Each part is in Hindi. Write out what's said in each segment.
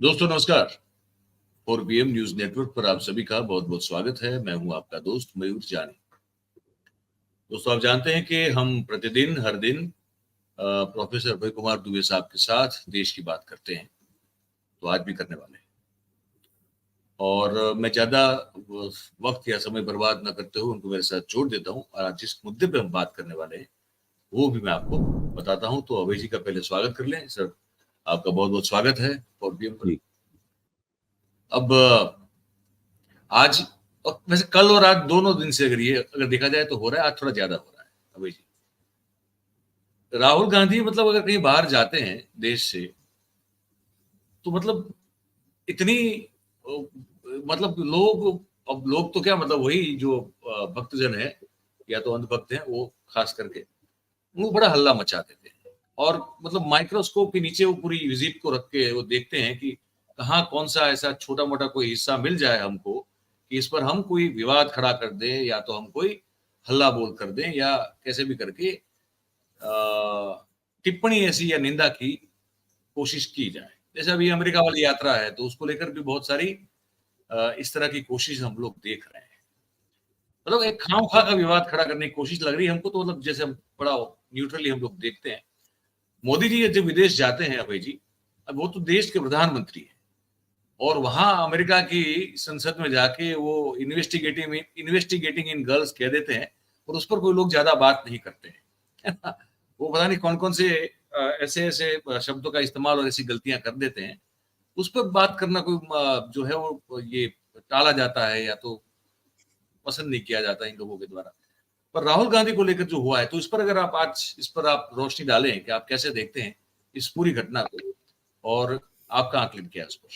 दोस्तों नमस्कार। 4 PM न्यूज नेटवर्क पर आप सभी का बहुत बहुत स्वागत है। मैं हूं आपका दोस्त मयूर जानी। दोस्तों आप जानते हैं कि हम प्रतिदिन हर दिन प्रोफेसर अभय कुमार दुबे साहब के साथ देश की बात करते हैं, तो आज भी करने वाले हैं। और मैं ज्यादा वक्त या समय बर्बाद न करते हुए उनको मेरे साथ जोड़ देता हूं और आज जिस मुद्दे पे हम बात करने वाले हैं वो भी मैं आपको बताता हूं। तो अभय जी का पहले स्वागत कर लें। सर, आपका बहुत बहुत स्वागत है 4 PM पर। जी। अब आज और वैसे कल और आज दोनों दिन से अगर देखा जाए तो हो रहा है, आज थोड़ा ज्यादा हो रहा है अभय जी। राहुल गांधी मतलब अगर कहीं बाहर जाते हैं देश से तो मतलब इतनी मतलब लोग तो क्या मतलब वही जो भक्तजन है या तो अंधभक्त हैं वो खास करके वो बड़ा हल्ला मचा देते हैं और मतलब माइक्रोस्कोप के नीचे वो पूरी विजिट को रख के वो देखते हैं कि कहाँ कौन सा ऐसा छोटा मोटा कोई हिस्सा मिल जाए हमको कि इस पर हम कोई विवाद खड़ा कर दें या तो हम कोई हल्ला बोल कर दें या कैसे भी करके टिप्पणी ऐसी या निंदा की कोशिश की जाए। जैसे अभी अमेरिका वाली यात्रा है तो उसको लेकर भी बहुत सारी इस तरह की कोशिश हम लोग देख रहे हैं। मतलब एक खामखा का विवाद खड़ा करने की कोशिश लग रही है हमको। तो मतलब जैसे हम बड़ा न्यूट्रली हम लोग देखते हैं। मोदी जी जब विदेश जाते हैं अभय जी, अब वो तो देश के प्रधानमंत्री हैं और वहां अमेरिका की संसद में जाके वो इन्वेस्टिगेटिंग इन गर्ल्स कह देते हैं और उस पर कोई लोग ज्यादा बात नहीं करते हैं। वो पता नहीं कौन कौन से ऐसे ऐसे शब्दों का इस्तेमाल और ऐसी गलतियां कर देते हैं, उस पर बात करना कोई जो है वो ये टाला जाता है या तो पसंद नहीं किया जाता इन लोगों के द्वारा। पर राहुल गांधी को लेकर जो हुआ है तो इस पर अगर आप आज इस पर आप रोशनी डालें कि आप कैसे देखते हैं इस पूरी घटना को और आपका आकलन क्या है उस पर।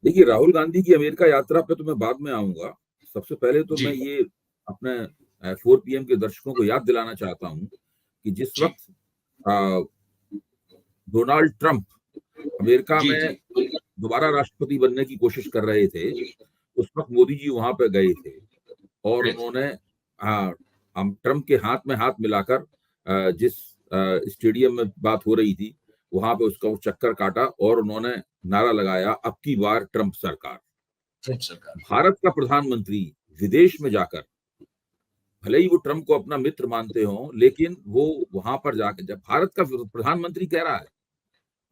देखिए, राहुल गांधी की अमेरिका यात्रा पे तो मैं बाद में आऊंगा। सबसे पहले तो जी मैं ये अपने 4 PM के दर्शकों को याद दिलाना चाहता हूं कि जिस जी वक्त आ, डोनाल्ड ट्रंप अमेरिका जी में जी दोबारा राष्ट्रपति बनने की कोशिश कर रहे थे, उस वक्त मोदी जी वहां पे गए थे और गए थे। उन्होंने हम ट्रंप के हाथ में हाथ मिलाकर जिस स्टेडियम में बात हो रही थी वहां पे उसका वो चक्कर काटा और उन्होंने नारा लगाया, अब की बार ट्रंप सरकार। ट्रंप सरकार। भारत का प्रधानमंत्री विदेश में जाकर, भले ही वो ट्रंप को अपना मित्र मानते हो, लेकिन वो वहां पर जाकर जब भारत का प्रधानमंत्री कह रहा है,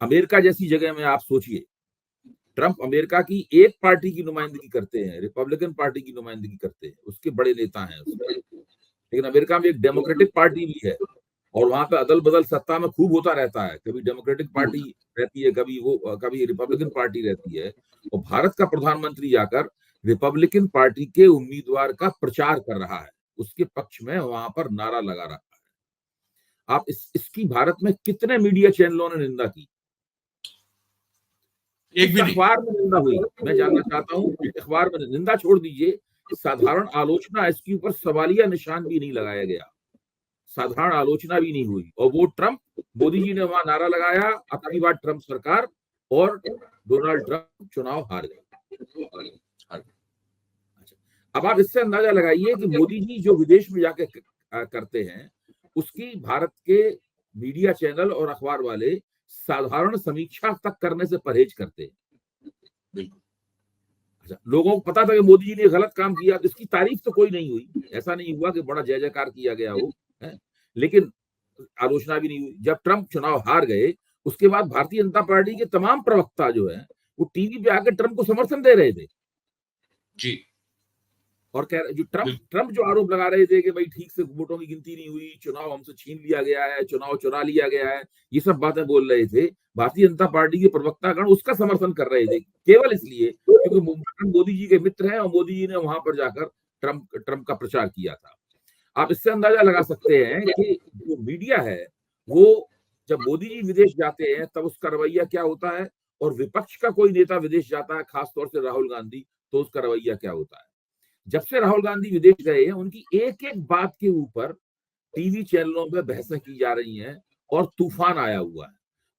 अमेरिका जैसी जगह में आप सोचिए, ट्रंप अमेरिका की एक पार्टी की नुमाइंदगी करते हैं, रिपब्लिकन पार्टी की नुमाइंदगी करते हैं, उसके बड़े नेता हैं उसके, लेकिन अमेरिका में एक डेमोक्रेटिक पार्टी भी है और वहां पे अदल बदल सत्ता में खूब होता रहता है। कभी डेमोक्रेटिक पार्टी रहती है, कभी रिपब्लिकन पार्टी रहती है और भारत का प्रधानमंत्री जाकर रिपब्लिकन पार्टी के उम्मीदवार का प्रचार कर रहा है, उसके पक्ष में वहां पर नारा लगा रहा है। आप इसकी भारत में कितने मीडिया चैनलों ने निंदा की, एक किस भी नहीं। अखबार में निंदा हुई, मैं जानना चाहता हूं। किस अखबार में निंदा छोड़ दीजिए, साधारण आलोचना, इसके ऊपर सवालिया निशान भी नहीं लगाया गया, साधारण आलोचना भी नहीं हुई। और वो ट्रंप, मोदी जी ने वहां नारा लगाया, अब की बार ट्रंप सरकार, और डोनाल्ड ट्रंप चुनाव हार गए। अच्छा, अब आप इससे अंदाजा लगाइए कि मोदी जी जो विदेश में जाके करते हैं, उसकी भारत के मीडिया चैनल और अखबार वाले साधारण समीक्षा तक करने से परहेज करते हैं। बिल्कुल। अच्छा, लोगों को पता था कि मोदी जी ने गलत काम किया, तो इसकी तारीफ तो कोई नहीं हुई, ऐसा नहीं हुआ कि बड़ा जय जयकार किया गया हो, है? लेकिन आलोचना भी नहीं हुई। जब ट्रंप चुनाव हार गए, उसके बाद भारतीय जनता पार्टी के तमाम प्रवक्ता जो है वो टीवी पे आकर ट्रंप को समर्थन दे रहे थे जी और कह रहे, जो ट्रंप बिल्कुल। ट्रंप जो आरोप लगा रहे थे कि भाई ठीक से वोटों की गिनती नहीं हुई, चुनाव हमसे छीन लिया गया है, चुनाव चुरा लिया गया है, ये सब बातें बोल रहे थे, भारतीय जनता पार्टी के प्रवक्तागण उसका समर्थन कर रहे थे, केवल इसलिए क्योंकि मोदी जी के मित्र हैं और मोदी जी ने वहां पर जाकर ट्रंप का प्रचार किया था। आप इससे अंदाजा लगा सकते हैं कि जो मीडिया है वो, जब मोदी जी विदेश जाते हैं तब उसका रवैया क्या होता है, और विपक्ष का कोई नेता विदेश जाता है, खासतौर से राहुल गांधी, तो उसका रवैया क्या होता है। जब से राहुल गांधी विदेश गए हैं, उनकी एक एक बात के ऊपर टीवी चैनलों पे बहसें की जा रही हैं और तूफान आया हुआ है।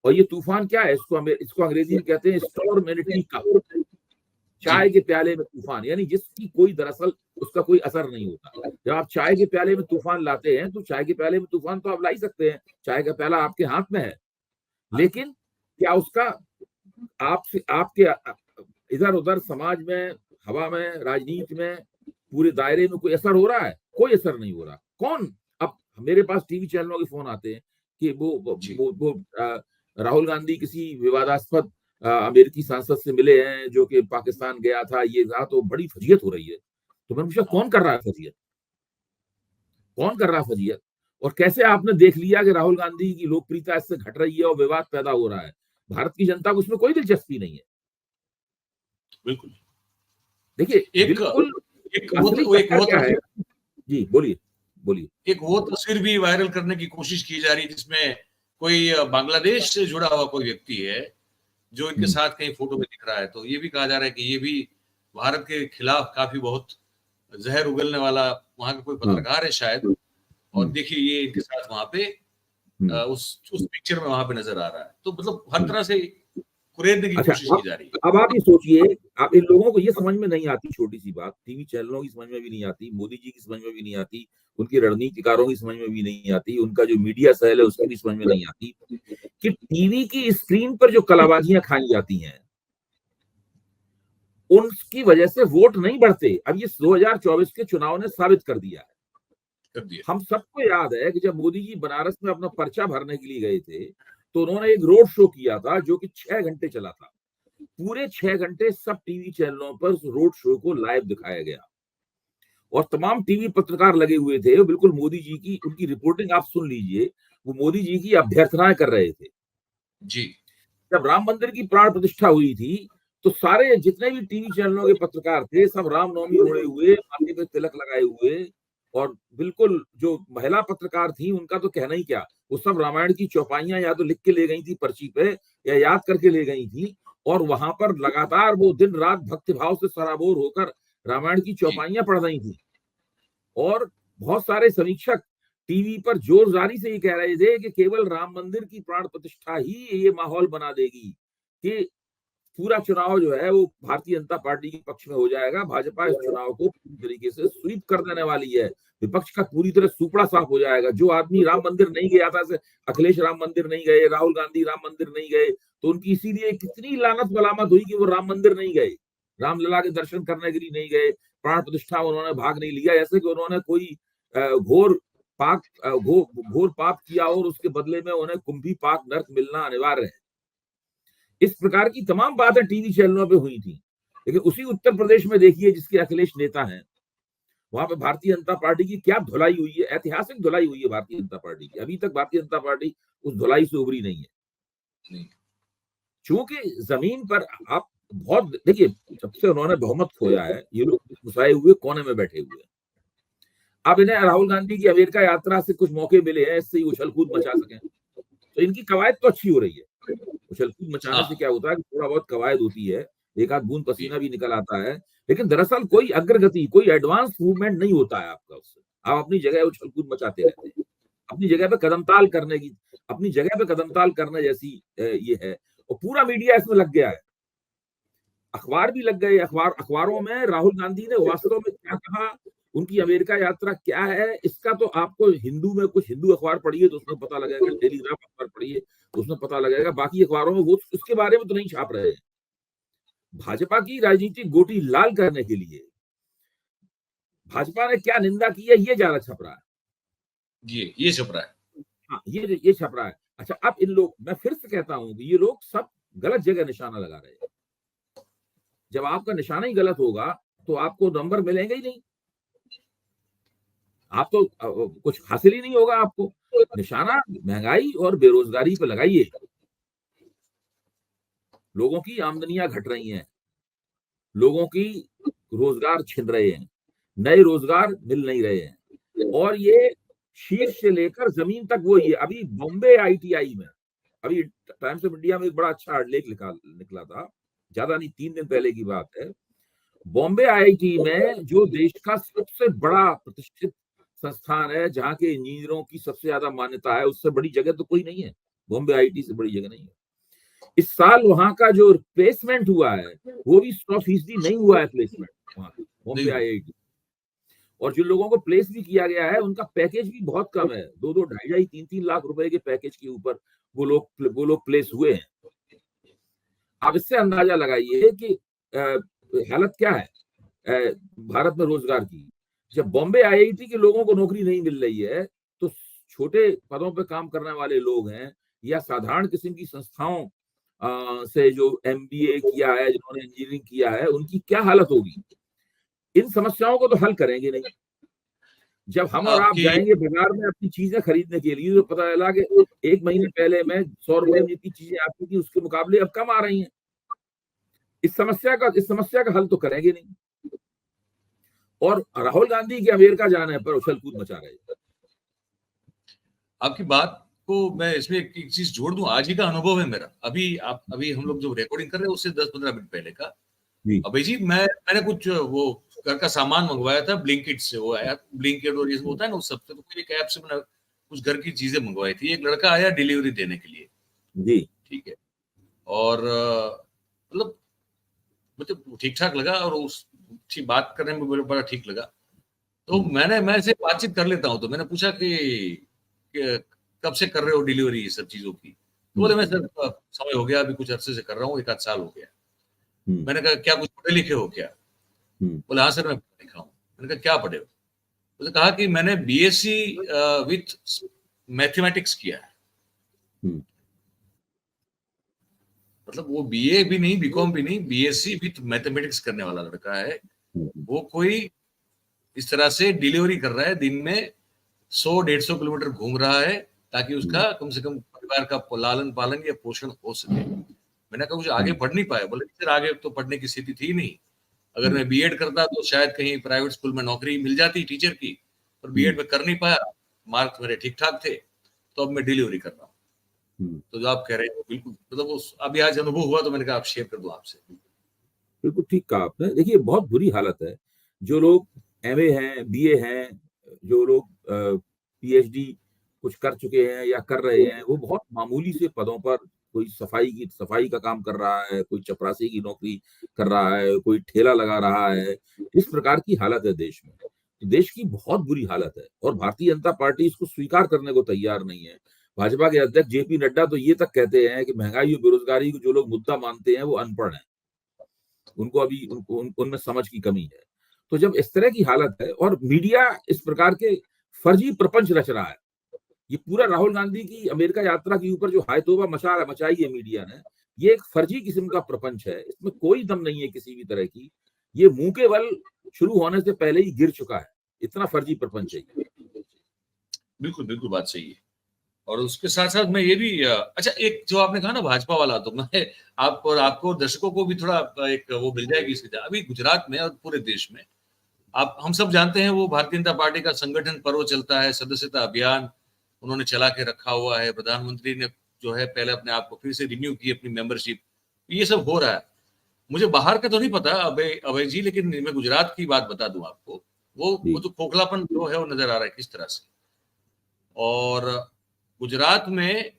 और ये तूफान क्या है, इसको अंग्रेजी में कहते हैं स्टॉर्म इन टी कप, जी चाय के प्याले में तूफान, यानी जिसकी कोई दरअसल उसका कोई असर नहीं होता। जब आप चाय के प्याले में तूफान लाते हैं तो चाय के प्याले में तूफान तो आप ला ही सकते हैं, चाय का प्याला आपके हाथ में है, लेकिन क्या उसका आपसे आपके इधर उधर समाज में, हवा में, राजनीति में, पूरे दायरे में कोई असर हो रहा है? कोई असर नहीं हो रहा। कौन? अब मेरे पास टीवी चैनलों के फोन आते हैं कि जी, राहुल गांधी किसी विवादास्पद अमेरिकी सांसद से मिले हैं जो कि पाकिस्तान गया था, ये था, तो बड़ी फजीयत हो रही है। तो मैंने पूछा हाँ, कौन कर रहा है फजीयत? कौन कर रहा है फजीयत? और कैसे आपने देख लिया कि राहुल गांधी की लोकप्रियता इससे घट रही है और विवाद पैदा हो रहा है? भारत की जनता को उसमें कोई दिलचस्पी नहीं है। बिल्कुल। देखिए, एक बिल्कुल एक असली वो एक चक्कर वो क्या है? तस्वीर जी, बोलिए, बोलिए। एक वो तस्वीर भी वायरल करने की कोशिश की जा रही है जिसमें कोई बांग्लादेश से जुड़ा हुआ कोई व्यक्ति है, जो इनके हुँ, साथ कहीं फोटो में दिख रहा है। तो ये भी कहा जा रहा है कि ये भी भारत के खिलाफ काफ़ी बहुत ज़हर उगलने वाला वहाँ का कोई हाँ, पत्रकार है शायद। और हुँ, देखिए ये इनके साथ वहाँ पे हुँ, उस पिक्चर में वहाँ पे नज़र आ रहा है। तो मतलब हर हुँ। तरह से कुरेदने की अच्छा, कोशिश की जा रही है। अब आप ये सोचिए, आप इन लोगों को ये समझ में नहीं आती छोटी-सी बात, टीवी चैनलों की समझ में भी नहीं आती, मोदी जी की समझ में भी नहीं आती, उनके रणनीतिकारों की समझ में भी नहीं आती, उनका जो मीडिया सेल है उसकी भी समझ में नहीं आती, कि टीवी की स्क्रीन पर जो कलाबाजियाँ खाई जाती हैं, उनकी वजह से वोट नहीं बढ़ते। अब ये 2024 के चुनाव ने साबित कर दिया है। कर दिया। हम सबको याद है कि जब मोदी जी बनारस में अपना पर्चा भरने के लिए गए थे, तो उन्होंने एक रोड शो किया था जो कि 6 घंटे चला था। पूरे 6 घंटे सब टीवी चैनलों पर उस रोड शो को लाइव दिखाया गया और तमाम टीवी पत्रकार लगे हुए थे। वो बिल्कुल मोदी जी की उनकी रिपोर्टिंग आप सुन लीजिए, वो मोदी जी की अभ्यर्थनाएँ कर रहे थे। जी, जब राम मंदिर की प्राण प्रतिष्ठा हुई थी, तो सारे जितने भी टीवी चैनलों के पत्रकार थे, सब रामनवमी ओढ़े हुए, माथे पे तिलक लगाए हुए और बिल्कुल जो महिला पत्रकार थी, उनका तो कहना ही क्या, वो सब रामायण की चौपाइयाँ या तो लिख के ले गई थी पर्ची पे या याद करके ले गई थी और वहां पर लगातार वो दिन-रात भक्तिभाव से सराबोर होकर रामायण की जी, चौपाइयाँ पढ़ रही थी। और बहुत सारे समीक्षक टीवी पर जोर-जारी से ये कह रहे थे कि केवल राम मंदिर की प्राण प्रतिष्ठा ही ये माहौल बना देगी कि पूरा चुनाव जो है वो भारतीय जनता पार्टी के पक्ष में हो जाएगा। भाजपा इस चुनाव को पूरी तरीके से स्वीप कर देने वाली है। विपक्ष का पूरी तरह सुपड़ा साफ हो जाएगा। जो आदमी राम मंदिर नहीं गया था, जैसे अखिलेश राम मंदिर नहीं गए, राहुल गांधी राम मंदिर नहीं गए, तो उनकी इसीलिए कितनी लानत मलामत हुई कि वो राम मंदिर नहीं गए। रामलला के दर्शन करने के लिए नहीं गए, प्राण प्रतिष्ठा में उन्होंने भाग नहीं लिया, ऐसे कि उन्होंने कोई घोर पाप किया और उसके बदले में उन्हें कुंभी पाक नर्क मिलना अनिवार्य है। इस प्रकार की तमाम बातें टीवी चैनलों पे हुई थी। लेकिन उसी उत्तर प्रदेश में देखिए जिसके अखिलेश नेता हैं, वहां पे भारतीय जनता पार्टी की क्या धुलाई हुई है, ऐतिहासिक धुलाई हुई है भारतीय जनता पार्टी की। अभी तक भारतीय जनता पार्टी उस धुलाई से उभरी नहीं है। नहीं, चूंकि जमीन पर आप बहुत देखिए, जब से उन्होंने बहुमत खोया है, ये लोग घुसाए हुए कोने में बैठे हुए हैं। अब इन्हें राहुल गांधी की अमेरिका यात्रा से कुछ मौके मिले हैं, इससे उछल कूद मचा सकें, तो इनकी कवायद तो अच्छी हो रही है। उछल कूद मचाने से हाँ, क्या होता है कि थोड़ा बहुत कवायद होती है, एक आध बूंद जी, पसीना भी निकल आता है, लेकिन दरअसल कोई अग्रगति, कोई एडवांस मूवमेंट नहीं होता है आपका उससे। आप अपनी जगह उछल कूद मचाते रहते हैं। अपनी जगह पे कदमताल करने की, अपनी जगह पे कदमताल करना जैसी ये है। और पूरा मीडिया इसमें लग गया है। अखबार भी लग गए, अखबारों में राहुल गांधी ने वास्तव में क्या कहा, उनकी अमेरिका यात्रा क्या है, इसका तो आपको हिंदू में कुछ हिंदू अखबार पढ़िए तो उसमें पता लगेगा, टेलीग्राफ अखबार पढ़िए तो उसमें पता लगेगा, बाकी अखबारों में वो उसके बारे में तो नहीं छाप रहे हैं। भाजपा की राजनीतिक गोटी लाल करने के लिए भाजपा ने क्या निंदा की है, ये ज्यादा छप रहा है। ये छप रहा है। हाँ, ये छप रहा है। अच्छा, अब इन लोग, मैं फिर से कहता हूं कि ये लोग सब गलत जगह निशाना लगा रहे हैं। जब आपका निशाना ही गलत होगा तो आपको नंबर मिलेंगे ही नहीं, आप तो कुछ हासिल ही नहीं होगा आपको। निशाना महंगाई और बेरोजगारी पे लगाइए। लोगों की आमदनियां घट रही हैं, लोगों की रोजगार छिन रहे हैं, नए रोजगार मिल नहीं रहे हैं और ये शीर्ष से लेकर जमीन तक वो ही है। अभी बॉम्बे आईटीआई में, अभी टाइम्स ऑफ इंडिया में एक बड़ा अच्छा लेख निकला था, ज्यादा नहीं 3 दिन पहले की बात है। बॉम्बे आईआईटी में जो देश का सबसे बड़ा प्रतिष्ठित संस्थान है, जहां के इंजीनियरों की सबसे ज्यादा मान्यता है, उससे बड़ी जगह तो कोई नहीं है। बॉम्बे आईआईटी से बड़ी जगह नहीं है। इस साल वहां का जो प्लेसमेंट हुआ है, वो भी 100% नहीं हुआ है प्लेसमेंट वहां नहीं बॉम्बे हुआ। आईआईटी। और जिन लोगों को प्लेस भी किया गया है, उनका पैकेज भी बहुत कम है, 2-2, ढाई-ढाई, 3-3 लाख रुपए के पैकेज के ऊपर वो लोग प्लेस हुए हैं। आप इससे अंदाजा लगाइए कि हालत क्या है भारत में रोजगार की। जब बॉम्बे आईआईटी के लोगों को नौकरी नहीं मिल रही है, तो छोटे पदों पे काम करने वाले लोग हैं या साधारण किस्म की संस्थाओं से जो एमबीए किया है, जिन्होंने इंजीनियरिंग किया है, उनकी क्या हालत होगी। इन समस्याओं को तो हल करेंगे नहीं। जब हम और आप आपकी जाएंगे बाजार में अपनी चीजें खरीदने के लिए, तो पता चला कि 1 महीने पहले में 100 रुपए में जितनी चीजें आती थी, उसके मुकाबले अब कम आ रही हैं। इस समस्या का हल तो करेंगे नहीं। और राहुल गांधी के अमेरिका जाने पर उछल कूद मचा रहे हैं। आपकी बात को मैं इसमें एक चीज जोड़ दूं। आज ही का अनुभव है मेरा। अभी हम लोग जो रिकॉर्डिंग कर रहे हैं उससे 10-15 मिनट पहले का। जी अभी जी मैंने कुछ वो घर का सामान मंगवाया था ब्लिंकिट से। वो आया ब्लिंकिट और ये सब होता है ना, उस सबसे तो कोई एक ऐप से मैंने कुछ घर की चीजें मंगवाई थी। एक लड़का आया डिलीवरी देने के लिए, जी ठीक है। और मतलब मतलब ठीक ठाक लगा और उसकी बात करने में बड़ा ठीक लगा। तो मैं से बातचीत कर लेता हूँ, तो मैंने पूछा कि कब से कर रहे हो डिलीवरी ये सब चीजों की। तो बोले मैं सर समय हो गया, अभी कुछ अरसे से कर रहा हूँ, 1 आध साल हो गया। मैंने कहा क्या कुछ पढ़े लिखे हो क्या? बोले हाँ सर मैं पढ़ा लिखा हूँ। मैंने कहा क्या पढ़े हो? उसने कहा कि मैंने बीएससी विथ मैथमेटिक्स किया है। मतलब वो बीए भी नहीं, बीकॉम भी नहीं, बीएससी विथ मैथमेटिक्स करने वाला लड़का है। वो कोई इस तरह से डिलीवरी कर रहा है, दिन में 100-150 किलोमीटर घूम रहा है, ताकि उसका कम से कम परिवार का लालन पालन या पोषण हो सके। मैंने कहा कुछ आगे पढ़ नहीं पाया? बोले सर आगे तो पढ़ने की स्थिति थी नहीं। अगर मैं बीएड करता तो शायद कहीं प्राइवेट स्कूल में नौकरी मिल जाती टीचर की, पर बीएड में कर नहीं पाया। मार्क्स मेरे ठीक ठाक थे, तो अब मैं डिलीवरी कर रहा हूँ। तो जो आप कह रहे हैं बिल्कुल, मतलब उस अभी आज अनुभव हुआ तो मैंने कहा आप शेयर कर दूं आपसे। बिल्कुल ठीक कहा आपने। देखिए बहुत बुरी हालत है। जो लोग एमए हैं, बीए हैं, जो लोग पीएचडी कुछ कर चुके हैं या कर रहे हैं, वो बहुत मामूली से पदों पर, कोई सफाई का काम कर रहा है, कोई चपरासी की नौकरी कर रहा है, कोई ठेला लगा रहा है। इस प्रकार की हालत है देश में। तो देश की बहुत बुरी हालत है और भारतीय जनता पार्टी इसको स्वीकार करने को तैयार नहीं है। भाजपा के अध्यक्ष जेपी नड्डा तो ये तक कहते हैं कि महंगाई और बेरोजगारी को जो लोग मुद्दा मानते हैं वो अनपढ़ हैं। उनको अभी उनमें समझ की कमी है। तो जब इस तरह की हालत है और मीडिया इस प्रकार के फर्जी प्रपंच रच रहा है, ये पूरा राहुल गांधी की अमेरिका यात्रा के ऊपर जो हाय तौबा मचाई है मीडिया ने, ये एक फर्जी किस्म का प्रपंच है। इसमें कोई दम नहीं है किसी भी तरह की। ये मुंह के बल शुरू होने से पहले ही गिर चुका है। इतना फर्जी प्रपंच है। बिल्कुल बिल्कुल बात सही है। और उसके साथ साथ मैं ये भी अच्छा, एक जो आपने कहा ना भाजपा वाला, तो मैं आपको दर्शकों को भी थोड़ा एक वो मिल जाएगी इसकी। अभी गुजरात में और पूरे देश में आप हम सब जानते हैं वो भारतीय जनता पार्टी का संगठन पर्व चलता है, सदस्यता अभियान उन्होंने चला के रखा हुआ है। प्रधानमंत्री ने जो है पहले अपने आप को फिर से रिन्यू की अपनी मेंबरशिप। ये सब हो रहा है। मुझे बाहर का तो नहीं पता अभय जी, लेकिन मैं गुजरात की बात बता दूं आपको। वो जो खोखलापन जो है वो नजर आ रहा है किस तरह से। और गुजरात में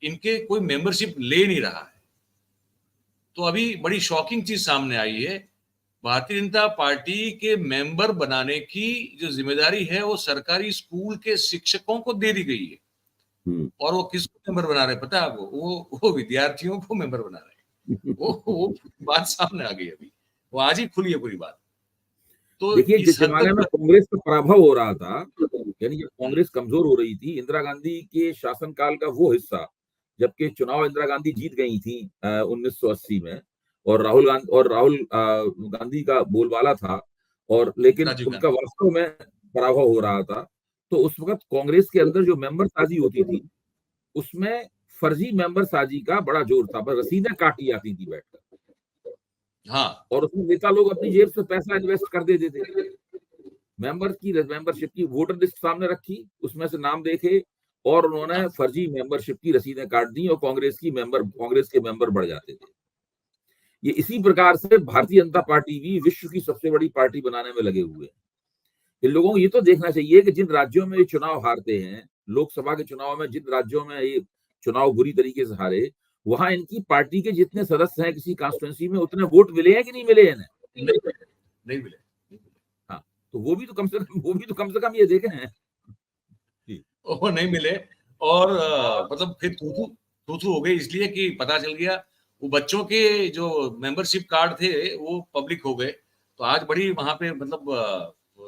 इनके कोई मेंबरशिप ले नहीं रहा है। तो अभी बड़ी शॉकिंग चीज सामने आई है। भारतीय जनता पार्टी के मेंबर बनाने की जो जिम्मेदारी है वो सरकारी स्कूल के शिक्षकों को दे दी गई है। और वो किसको मेंबर बना रहे हैं पता है आपको? वो विद्यार्थियों को मेंबर बना रहे हैं। वो बात सामने आ गई अभी। वो आज ही खुली है पूरी बात। तो देखिए जिस इस हद जमाने में तक कांग्रेस का पराभव हो रहा था, यानी जब कांग्रेस कमजोर हो रही थी, इंदिरा गांधी के शासनकाल का वो हिस्सा, जबकि चुनाव इंदिरा गांधी जीत गई थी 1980 में, और राहुल गांधी का बोलबाला था, और लेकिन राजीव उनका गांधी। वास्तव में पराभव हो रहा था। तो उस वक्त कांग्रेस के अंदर जो मेंबर साजी होती थी, उसमें फर्जी मेंबर साजी का बड़ा जोर था। बस रसीदें काटी जाती थी बैठकर, हाँ और उसमें नेता लोग अपनी जेब से पैसा इन्वेस्ट कर देते थे। मेंबरशिप की वोटर लिस्ट सामने रखी, उसमें से नाम देखे, और उन्होंने हाँ फर्जी मेंबरशिप की रसीदें काट दी, और कांग्रेस के मेंबर बढ़ जाते थे। ये इसी प्रकार से भारतीय जनता पार्टी भी विश्व की सबसे बड़ी पार्टी बनाने में लगे हुए हैं। इन लोगों को ये तो देखना चाहिए कि जिन राज्यों में ये चुनाव हारते हैं, लोकसभा के चुनाव में जिन राज्यों में ये चुनाव बुरी तरीके से हारे, वहां इनकी पार्टी के जितने सदस्य हैं किसी कॉन्स्टिट्यूंसी में, उतने वोट मिले हैं कि नहीं मिले हैं इन्हें? नहीं मिले। हाँ, तो वो भी तो कम से कम ये देखें हैं। वो नहीं मिले। और मतलब फिर तू तू हो गई, इसलिए कि पता चल गया वो बच्चों के जो मेंबरशिप कार्ड थे वो पब्लिक हो गए, तो आज बड़ी वहां पे मतलब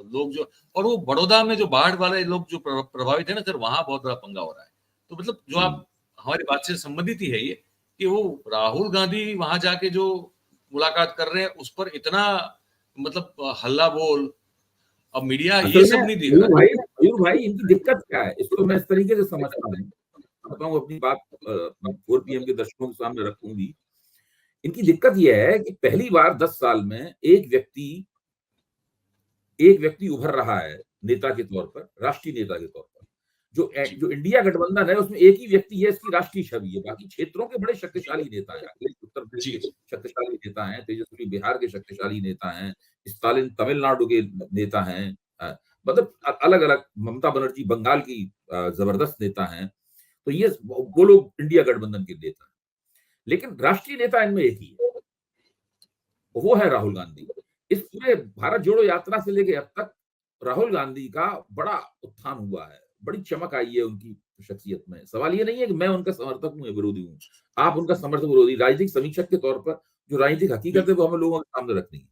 लोग जो, और वो बड़ौदा में जो बाढ़ वाले लोग जो प्रभावित है ना सर, वहां बहुत बड़ा पंगा हो रहा है। तो मतलब जो आप हमारी बात से संबंधित ही है ये, कि वो राहुल गांधी वहां जाके जो मुलाकात कर रहे हैं उस पर इतना मतलब हल्ला बोल, अब मीडिया ये असल में सब नहीं देख रहा। मयूर भाई इनकी दिक्कत क्या है, इसको मैं इस तरीके से समझता हूँ, बताऊं अपनी बात 4 PM के दर्शकों के सामने रखूंगी। इनकी दिक्कत यह है कि पहली बार 10 साल में एक व्यक्ति उभर रहा है नेता के तौर पर, राष्ट्रीय नेता के तौर पर। जो इंडिया गठबंधन है उसमें एक ही व्यक्ति है, इसकी राष्ट्रीय छवि है, बाकी क्षेत्रों के बड़े शक्तिशाली नेता हैं। अखिलेश उत्तर प्रदेश के शक्तिशाली नेता हैं, तेजस्वी बिहार के शक्तिशाली नेता हैं, स्टालिन तमिलनाडु के नेता हैं, मतलब अलग अलग, ममता बनर्जी बंगाल की जबरदस्त नेता हैं। तो ये वो लोग इंडिया गठबंधन के नेता हैं, लेकिन राष्ट्रीय नेता इनमें एक ही है, वो है राहुल गांधी। इस पूरे भारत जोड़ो यात्रा से लेके अब तक राहुल गांधी का बड़ा उत्थान हुआ है, बड़ी चमक आई है उनकी शख्सियत में। सवाल ये नहीं है कि मैं उनका समर्थक हूं या विरोधी हूं, आप उनका समर्थक विरोधी, राजनीतिक समीक्षक के तौर पर जो राजनीतिक हकीकत है वो हमें लोगों के सामने रखनी है,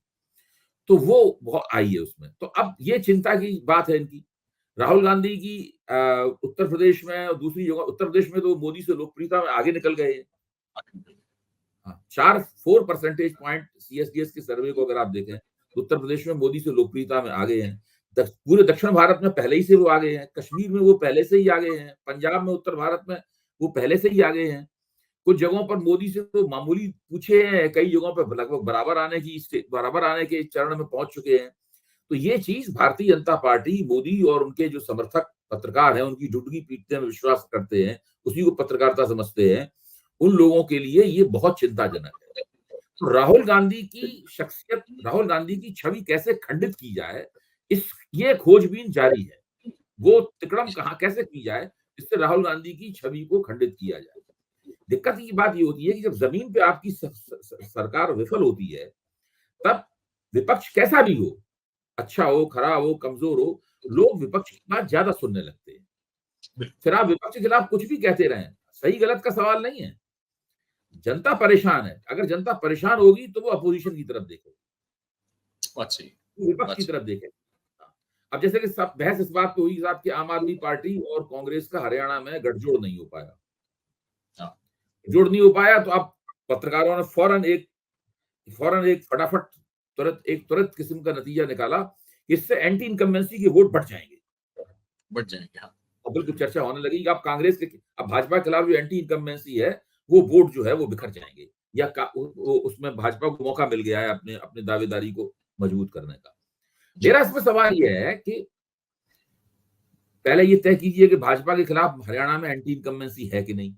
तो वो बहुत आई है उसमें। तो अब ये चिंता की बात है इनकी, राहुल गांधी की उत्तर प्रदेश में और दूसरी जगह, उत्तर प्रदेश में तो मोदी से लोकप्रियता में आगे निकल गए हैं। 4 परसेंटेज पॉइंट CSDS के सर्वे को अगर आप देखें, उत्तर प्रदेश में मोदी से लोकप्रियता में आ गए हैं। पूरे दक्षिण भारत में पहले ही से वो आ गए हैं, कश्मीर में वो पहले से ही आ गए हैं, पंजाब में, उत्तर भारत में वो पहले से ही आ गए हैं। कुछ जगहों पर मोदी से तो मामूली पूछे हैं, कई जगहों पर लगभग बराबर आने के चरण में पहुंच चुके हैं। तो ये चीज भारतीय जनता पार्टी, मोदी और उनके जो समर्थक पत्रकार हैं, उनकी जुटगी पीटने में विश्वास करते हैं, उसी को पत्रकारिता समझते हैं, उन लोगों के लिए ये बहुत चिंताजनक है। तो राहुल गांधी की शख्सियत, राहुल गांधी की छवि कैसे खंडित की जाए, ये खोजबीन जारी है। वो तिकड़म कहां कैसे की जाए जिससे राहुल गांधी की छवि को खंडित किया जाए। दिक्कत की बात ये होती है कि जब जमीन पे आपकी सरकार विफल होती है, तब विपक्ष कैसा भी हो, अच्छा हो, खराब हो, कमजोर हो, लोग विपक्ष की बात ज्यादा सुनने लगते हैं। फिर आप विपक्ष के खिलाफ कुछ भी कहते रहें, सही गलत का सवाल नहीं है, जनता परेशान है। अगर जनता परेशान होगी तो वो अपोजिशन की तरफ देखेगी, विपक्ष की तरफ देखेगी। अब जैसे कि सब बहस इस बात पे हुई साहब कि आम आदमी पार्टी और कांग्रेस का हरियाणा में गठजोड़ नहीं हो पाया, तो अब पत्रकारों ने फौरन एक फटाफट तुरंत किस्म का नतीजा निकाला, इससे एंटी इनकम्बेंसी के वोट बढ़ जाएंगे। हाँ, और बिल्कुल चर्चा होने लगी कि अब भाजपा के खिलाफ जो एंटी इनकम्बेंसी है, वो वोट जो है वो बिखर जाएंगे, या उसमें भाजपा को मौका मिल गया है अपने दावेदारी को मजबूत करने का। मेरा इसमें सवाल यह है कि पहले ये तय कीजिए कि भाजपा के खिलाफ हरियाणा में एंटी इनकम्बेंसी है कि नहीं।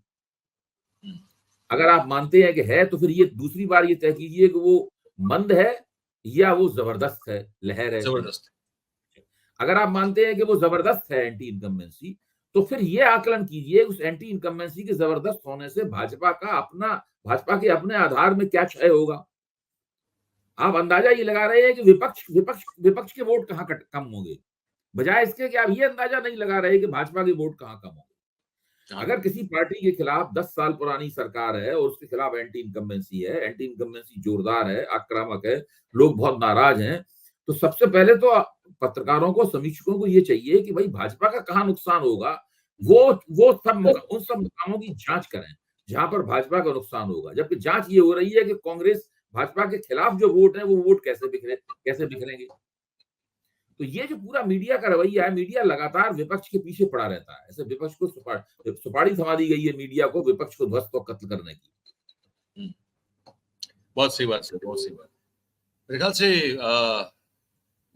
अगर आप मानते हैं कि है, तो फिर ये दूसरी बार ये तय कीजिए कि वो मंद है या वो जबरदस्त है, लहर है जबरदस्त। अगर आप मानते हैं कि वो जबरदस्त है एंटी इनकम्बेंसी, तो फिर ये आकलन कीजिए उस एंटी इनकम्बेंसी के जबरदस्त होने से भाजपा के अपने आधार में क्या क्षय होगा। आप अंदाजा ये लगा रहे हैं कि विपक्ष के वोट कहां कम होंगे, बजाय इसके कि आप ये अंदाजा नहीं लगा रहे कि भाजपा के वोट कहां कम होंगे। अगर किसी पार्टी के खिलाफ 10 साल पुरानी सरकार है और उसके खिलाफ एंटी इनकम्बेंसी जोरदार है, आक्रामक है, लोग बहुत नाराज हैं, तो सबसे पहले तो पत्रकारों को, समीक्षकों को ये चाहिए कि भाई भाजपा का कहां नुकसान होगा, उन सब मुकामों की जांच करें जहां पर भाजपा का नुकसान होगा। जबकि जांच ये हो रही है कि कांग्रेस, भाजपा के खिलाफ जो वोट है वो वोट कैसे बिखरेंगे। तो ये जो पूरा मीडिया का रवैया है, मीडिया लगातार विपक्ष के पीछे पड़ा रहता है, ऐसे विपक्ष को सुपारी थमा दी गई है मीडिया को, विपक्ष को ध्वस्त और कत्ल करने की। बहुत सही बात, मेरे ख्याल से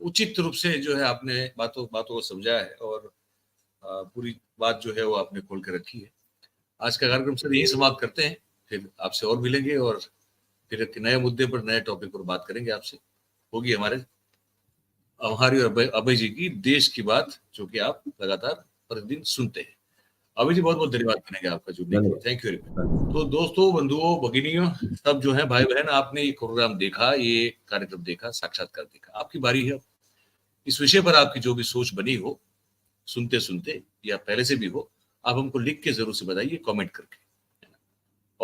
उचित रूप से जो है आपने बातों को समझा है, और पूरी बात जो है वो आपने खोल के रखी है। आज का कार्यक्रम सर यही समाप्त करते हैं, फिर आपसे और मिलेंगे और फिर एक नए मुद्दे पर, नए टॉपिक पर बात करेंगे आपसे। होगी हमारी और अभय जी की देश की बात, जो कि आप लगातार प्रतिदिन सुनते हैं। अभय जी बहुत बहुत धन्यवाद करेंगे आपका जुड़ने के लिए, थैंक यू वेरी मच। तो दोस्तों, बंधुओं, भगिनियों, सब जो है भाई बहन, आपने ये प्रोग्राम देखा, ये कार्यक्रम देखा, साक्षात्कार देखा, आपकी बारी है। इस विषय पर आपकी जो भी सोच बनी हो, सुनते या पहले से भी हो, आप हमको लिख के जरूर से बताइए, कमेंट करके।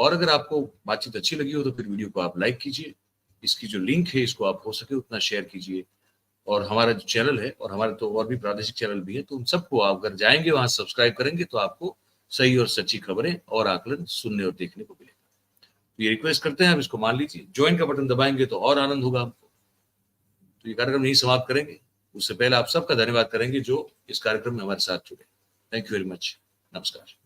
और अगर आपको बातचीत अच्छी लगी हो तो फिर वीडियो को आप लाइक कीजिए, इसकी जो लिंक है इसको आप हो सके उतना शेयर कीजिए, और हमारा जो चैनल है और हमारे तो और भी प्रादेशिक चैनल भी है, तो उन सबको आप अगर जाएंगे वहां सब्सक्राइब करेंगे तो आपको सही और सच्ची खबरें और आकलन सुनने और देखने को मिलेगा। तो ये रिक्वेस्ट करते हैं, आप इसको मान लीजिए, ज्वाइन का बटन दबाएंगे तो और आनंद होगा हमको। तो ये कार्यक्रम यही समाप्त करेंगे, उससे पहले आप सबका धन्यवाद करेंगे जो इस कार्यक्रम में हमारे साथ जुड़े। Thank you very much. नमस्कार।